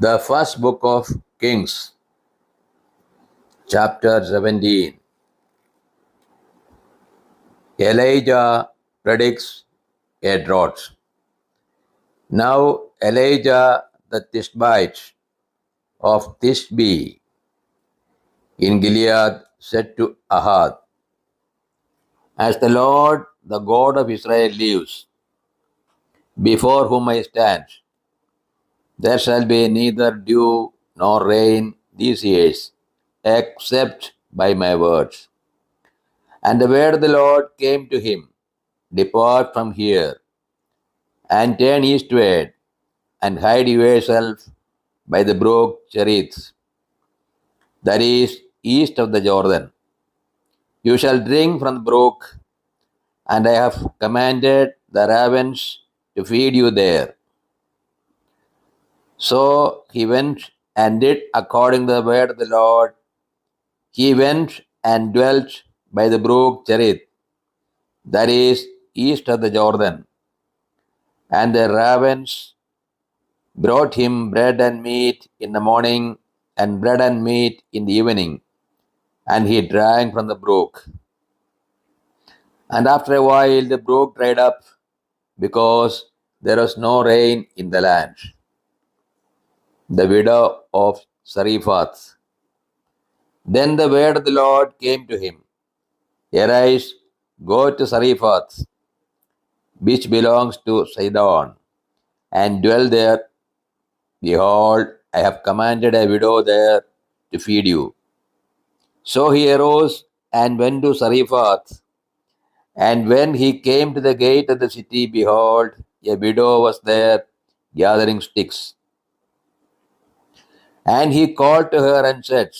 The first book of Kings, chapter 17. Elijah predicts a drought. Now Elijah the Tishbite of Tishbe in Gilead said to Ahab, As the Lord, the God of Israel lives, before whom I stand, there shall be neither dew nor rain these years, except by my words. And the word of the Lord came to him, Depart from here, and turn eastward, and hide yourself by the brook Cherith, that is east of the Jordan. You shall drink from the brook, and I have commanded the ravens to feed you there. So he went and did according to the word of the Lord. He went and dwelt by the brook Cherith, that is east of the Jordan, and the ravens brought him bread and meat in the morning and bread and meat in the evening, and he drank from the brook. And after a while the brook dried up because there was no rain in the land. The widow of Zarephath. Then the word of the Lord came to him, Arise, go to Zarephath, which belongs to Sidon, and dwell there. Behold, I have commanded a widow there to feed you. So he arose and went to Zarephath. And when he came to the gate of the city, behold, a widow was there gathering sticks. And he called to her and said,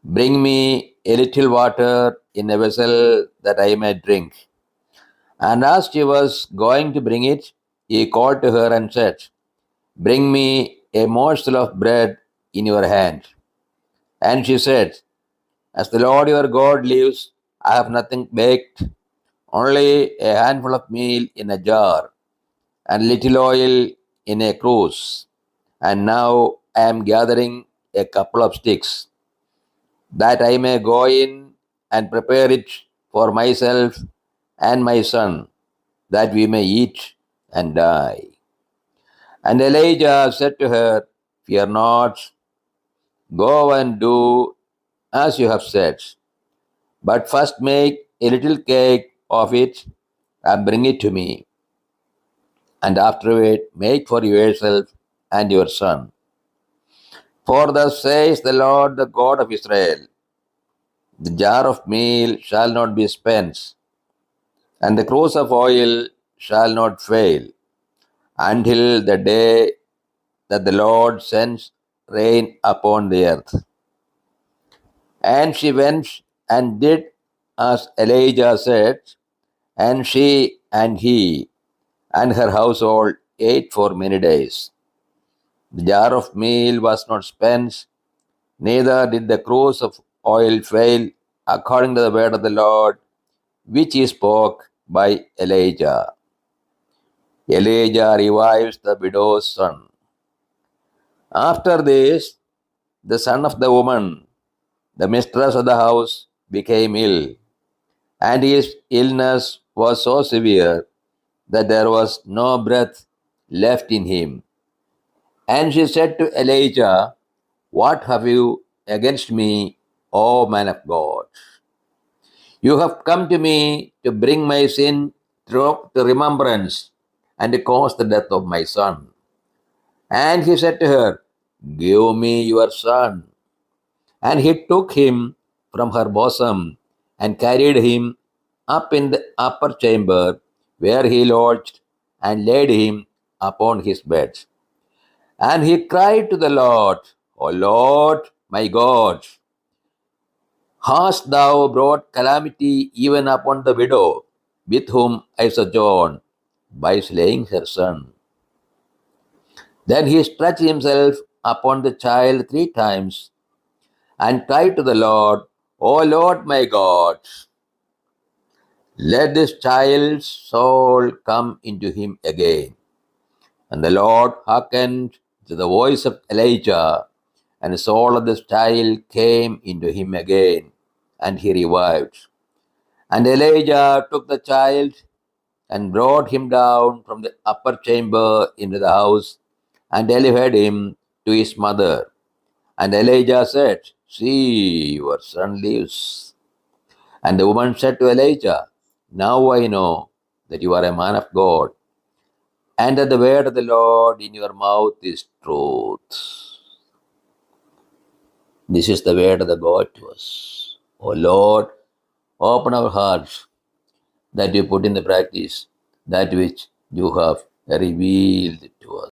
Bring me a little water in a vessel that I may drink. And as she was going to bring it, he called to her and said, Bring me a morsel of bread in your hand. And she said, As the Lord your God lives, I have nothing baked, only a handful of meal in a jar, and little oil in a cruse. And now I am gathering a couple of sticks, that I may go in and prepare it for myself and my son, that we may eat and die. And Elijah said to her, Fear not, go and do as you have said, but first make a little cake of it and bring it to me, and afterward make for yourself and your son. For thus says the Lord, the God of Israel, the jar of meal shall not be spent, and the cruse of oil shall not fail, until the day that the Lord sends rain upon the earth. And she went and did as Elijah said, and she and he and her household ate for many days. The jar of meal was not spent, neither did the cruse of oil fail, according to the word of the Lord, which he spoke by Elijah. Elijah revives the widow's son. After this, the son of the woman, the mistress of the house, became ill, and his illness was so severe that there was no breath left in him. And she said to Elijah, What have you against me, O man of God? You have come to me to bring my sin to remembrance and to cause the death of my son. And he said to her, Give me your son. And he took him from her bosom and carried him up in the upper chamber where he lodged and laid him upon his bed. And he cried to the Lord, O Lord, my God, hast thou brought calamity even upon the widow with whom I sojourn by slaying her son? Then he stretched himself upon the child 3 times and cried to the Lord, O Lord my God, let this child's soul come into him again. And the Lord hearkened to the voice of Elijah, and the soul of the child came into him again, and he revived. And Elijah took the child and brought him down from the upper chamber into the house and delivered him to his mother. And Elijah said, "See, your son lives." And the woman said to Elijah, "Now I know that you are a man of God, and that the word of the Lord in your mouth is truth." This is the word of the God to us. O Lord, open our hearts that we put in the practice that which you have revealed to us.